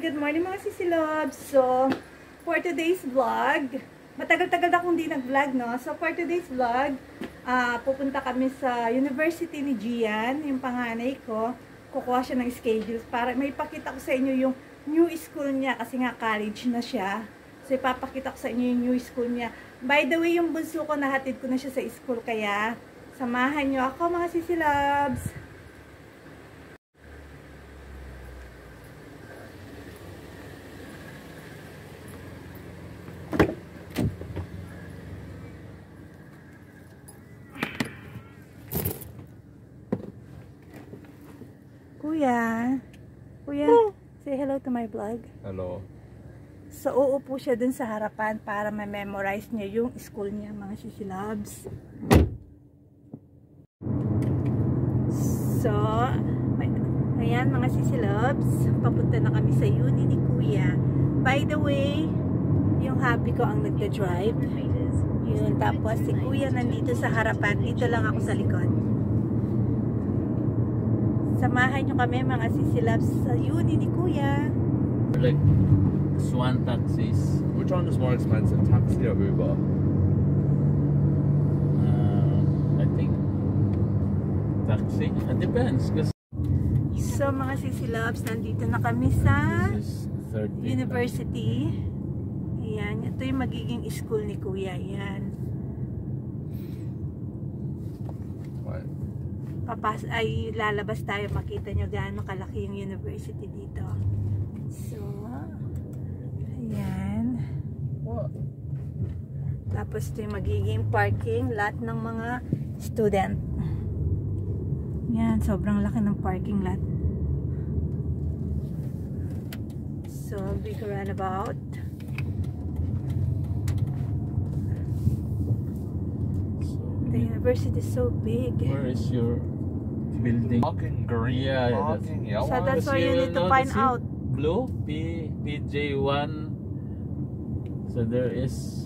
Good morning mga sisilobs. So, for today's vlog, matagal-tagal akong di nag-vlog, no? So, for today's vlog, pupunta kami sa University ni Gian, yung panganay ko. Kukuha siya ng schedules para may ipakita ko sa inyo yung new school niya kasi nga college na siya. So, ipapakita ko sa inyo yung new school niya. By the way, yung bunso ko, nahatid ko na siya sa school, kaya samahan nyo ako mga sisilobs. Kuya, say hello to my vlog. Hello. So, uupo siya dun sa harapan para ma-memorize niya yung school niya, mga sisilabs. So, ayan mga sisilabs, papunta na kami sa uni ni Kuya. By the way, yung hubby ko ang nagda-drive. Yun, tapos si Kuya nandito sa harapan, dito lang ako sa likod. Samahan nyo kami mga sisilabs sa uni ni Kuya. Like Swan taxis. Which one is more expensive, taxi or Uber? I think taxi. It depends. So mga sisilabs, nandito na kami sa university. Ayan, ito yung magiging school ni Kuya. Ayan. Ay lalabas tayo, makita nyo gaano kalaki yung university dito. So, ayan. Tapos ito yung magiging parking lot ng mga student. Yan, sobrang laki ng parking lot. So, big roundabout. The university is so big. Where is your building? Parking green, Yeah, parking yellow. So that's why you need to find out. Blue, PJ1. So there is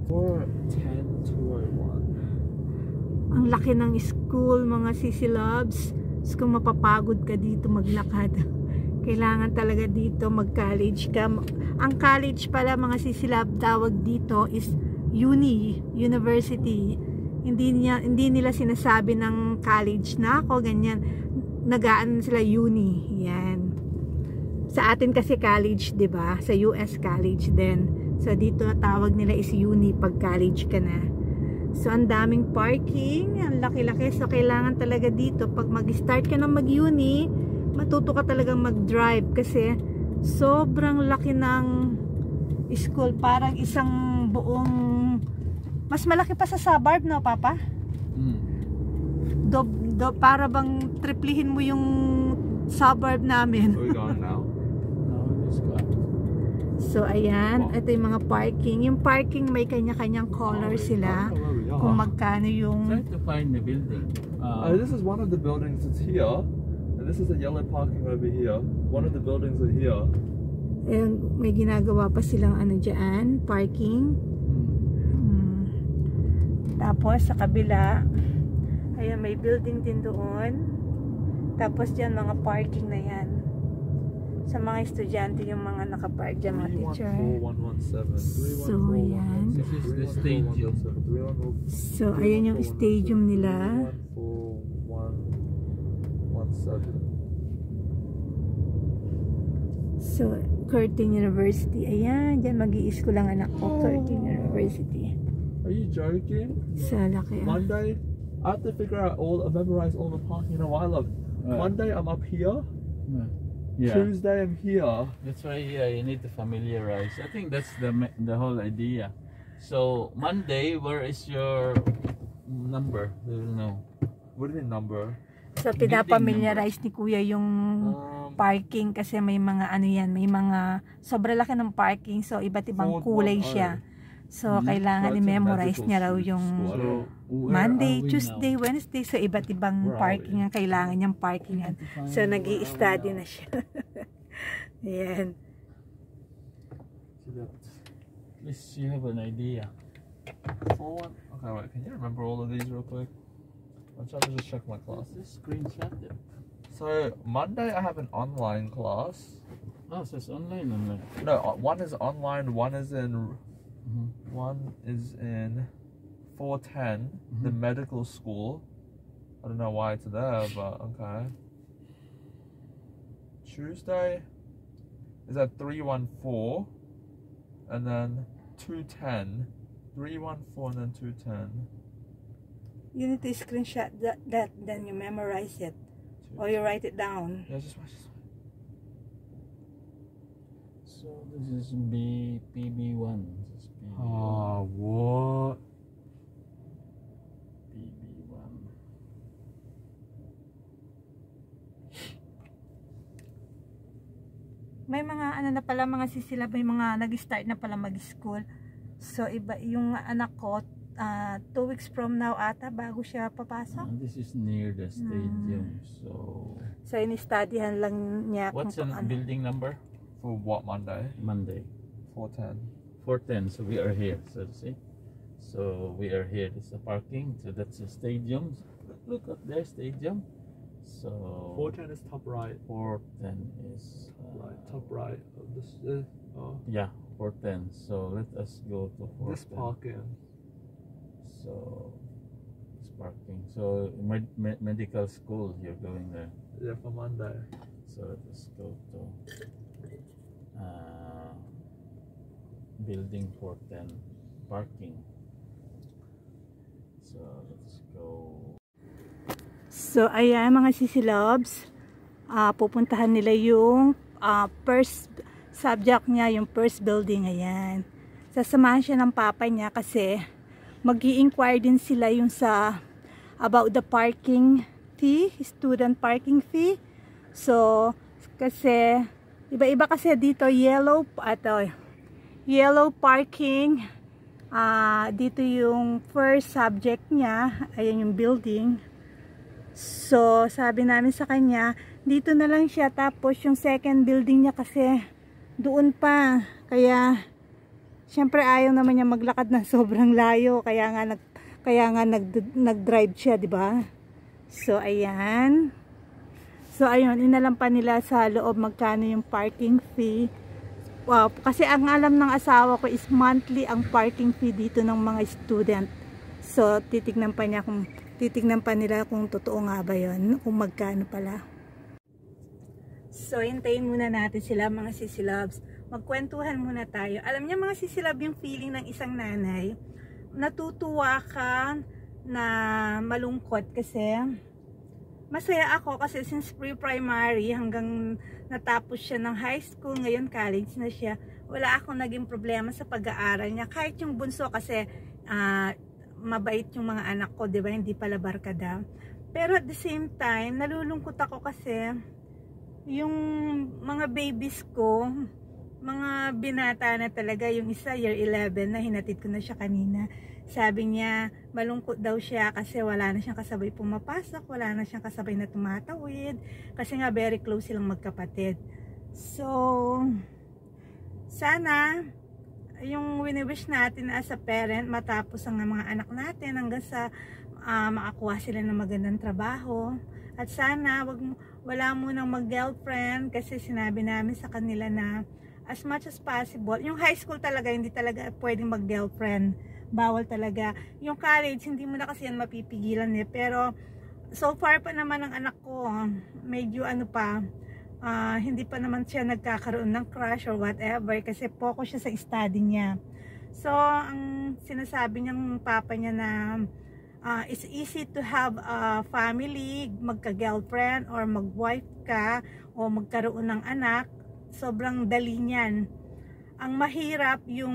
410-201. Ang laki ng school, mga sisilabs. So kung mapapagod ka dito maglakad, kailangan talaga dito mag-college ka. Ang college pala mga sisilab, tawag dito is university. Hindi nila sinasabi ng college na ako, ganyan. Nagaan sila uni. Yan. Sa atin kasi college, 'di ba? Sa US college din. So dito tawag nila is uni pag college ka na. So ang daming parking, ang laki-laki. So kailangan talaga dito pag mag-start ka na mag-uni, matuto ka talagang mag-drive kasi sobrang laki ng school, parang isang buong, mas malaki pa sa suburb, no, Papa? Para bang triplihin mo yung suburb namin. Are we going now? no, this car. So, ayan. Ito yung mga parking. Yung parking may kanya-kanyang color sila. Kung magkano yung... Try to find the building. This is one of the buildings that's here. And this is a yellow parking over here. One of the buildings are here. Ayan, may ginagawa pa silang ano dyan, parking. Tapos sa kabila, ayan, may building din doon. Tapos dyan mga parking na yan. Sa mga estudyante yung mga nakapark dyan, mga teacher. 314-117. So ayan. This is the stadium. So ayan yung stadium nila. 314-117. So Curtin University. Ayan, dyan mag-i-school lang anak ko. Curtin University. Are you joking? Sa laki. Monday, I have to figure out memorize all the parking in a while. Monday, I'm up here. Yeah. Tuesday, I'm here. That's why you need to familiarize. I think that's the whole idea. So Monday, where is your number? They will know. What do you mean number? So pinapamiliarize ni Kuya yung parking kasi may mga ano yan, may mga sobrang laki ng parking, so iba't ibang kulay siya. So kailangan i-memorize niya raw yung Monday, Tuesday, Wednesday, so iba't ibang parking ang kailangan niyang parkingan. So nag-i-study na siya. Ayan. At least you have an idea. Okay, wait, can you remember all of these real quick? I'm trying to just check my classes. Just screenshot it. So Monday I have an online class. Oh, so it's online. No, one is online. One is in Mhm. 410, the medical school. I don't know why it's there, but okay. Tuesday is at 314, and then 210. 314 and then 210. You need to screenshot that, then you memorize it. Or you write it down. Yeah, just watch this. So this is PB1. This is PB1. Oh, what? PB1. May mga ano na pala, mga sisilab, may mga nag-start na pala mag-school. So iba yung anak ko, 2 weeks from now ata bago siya papasok. This is near the stadium. So ini-studyhan lang niya what's the kung building number? For what Monday? Monday. 410. 410. So we are here. So see. So we are here. This is the parking. So that's the stadium. Look at their stadium. So 410 is top right. 410 is Top right of this. yeah, 410. So let us go to 410. This parking. So it's parking. So medical school, you're going there. Yeah, for Monday. So let us go to building 410 parking. So let's go. So ayan mga sisilabs, pupuntahan nila yung first subject niya, yung first building. Ayan, sasamahan siya ng papa niya kasi mag-i-inquire din sila yung sa about the parking fee, student parking fee. So kasi iba-iba kasi dito, yellow parking, dito yung first subject niya. Ayan yung building. So sabi namin sa kanya, dito na lang siya, tapos yung second building niya kasi doon pa, kaya syempre ayaw naman niya maglakad ng sobrang layo, kaya nga nag-drive siya, di ba? So ayan. So ayun, inalam pa nila sa loob magkano yung parking fee. Wow, kasi ang alam ng asawa ko is monthly ang parking fee dito ng mga student. So titignan pa nila kung totoo nga ba yun, kung magkano pala. So hintayin muna natin sila mga sisilabs. Magkwentuhan muna tayo. Alam niya mga sisilab, yung feeling ng isang nanay, natutuwa ka na malungkot kasi masaya ako kasi since pre-primary hanggang natapos siya ng high school, ngayon college na siya, wala akong naging problema sa pag-aaral niya. Kahit yung bunso kasi mabait yung mga anak ko, di ba? Hindi pala barkada. Pero at the same time, nalulungkot ako kasi yung mga babies ko, mga binata na talaga, yung isa year 11 na, hinatid ko na siya kanina. Sabi niya, malungkot daw siya kasi wala na siyang kasabay pumapasok, wala na siyang kasabay na tumatawid, kasi nga very close silang magkapatid. So, sana yung wini-wish natin as a parent, matapos ang mga anak natin hanggang sa makakuha sila ng magandang trabaho. At sana wala munang mag-girlfriend kasi sinabi namin sa kanila na as much as possible, yung high school talaga hindi talaga pwedeng mag-girlfriend, bawal talaga. Yung college hindi mo na kasi yan mapipigilan pero so far pa naman ang anak ko medyo hindi pa naman siya nagkakaroon ng crush or whatever kasi focus siya sa study niya. So ang sinasabi niyang papa niya na it's easy to have a family, magka-girlfriend or mag-wife ka o magkaroon ng anak, sobrang dali niyan. Ang mahirap yung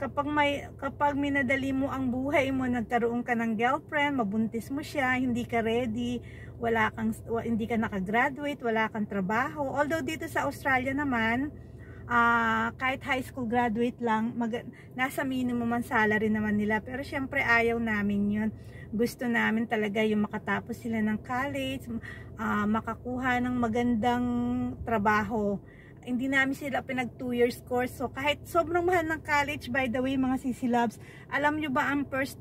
kapag minadali mo ang buhay mo, nagkaroon ka ng girlfriend, mabuntis mo siya, hindi ka ready, hindi ka nakagraduate, wala kang trabaho. Although dito sa Australia naman, kahit high school graduate lang, nasa minimum ang salary naman nila. Pero syempre ayaw namin yun. Gusto namin talaga yung makatapos sila ng college, makakuha ng magandang trabaho. Hindi namin sila pinag 2 years course. So kahit sobrang mahal ng college, by the way mga sisilabs, alam nyo ba ang first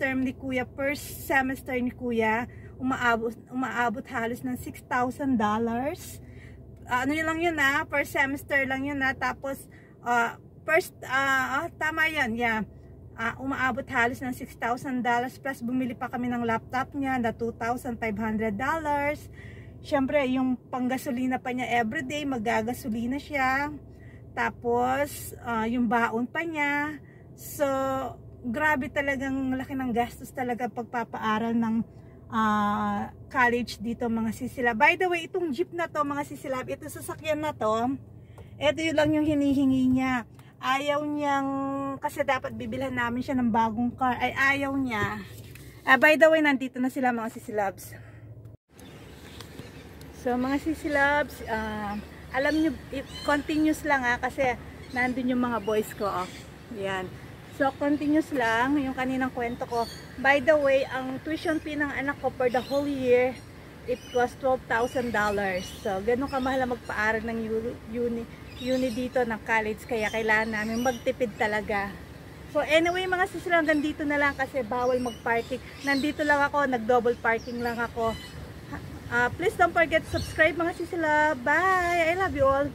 semester ni kuya, umaabot halos ng $6,000. ano yun lang yun per semester lang yun tapos tama yan, yeah. Umaabot halos ng $6,000 plus bumili pa kami ng laptop niya na $2,500. Syempre yung panggasolina pa niya everyday, magagasolina siya. Tapos yung baon pa niya. So grabe talagang laki ng gastos talaga pagpapaaral ng college dito mga sisilab. By the way, itong jeep na to mga sisilab, ito sasakyan na to, ito yun lang yung hinihingi niya. Ayaw niyang, kasi dapat bibilhan namin siya ng bagong car, ay ayaw niya. By the way, nandito na sila mga sisilabs. So mga sisilabs, alam nyo, continuous lang kasi nandun yung mga boys ko. Yan. So continuous lang yung kaninang kwento ko. By the way, ang tuition fee ng anak ko for the whole year, it was $12,000. So ganun kamahal magpaaral ng uni dito ng college, kaya kailangan namin magtipid talaga. So anyway mga sisilab, nandito na lang kasi bawal mag-parking. Nandito lang ako, nag-double parking lang ako. Please don't forget to subscribe mga sisilab. Bye! I love you all.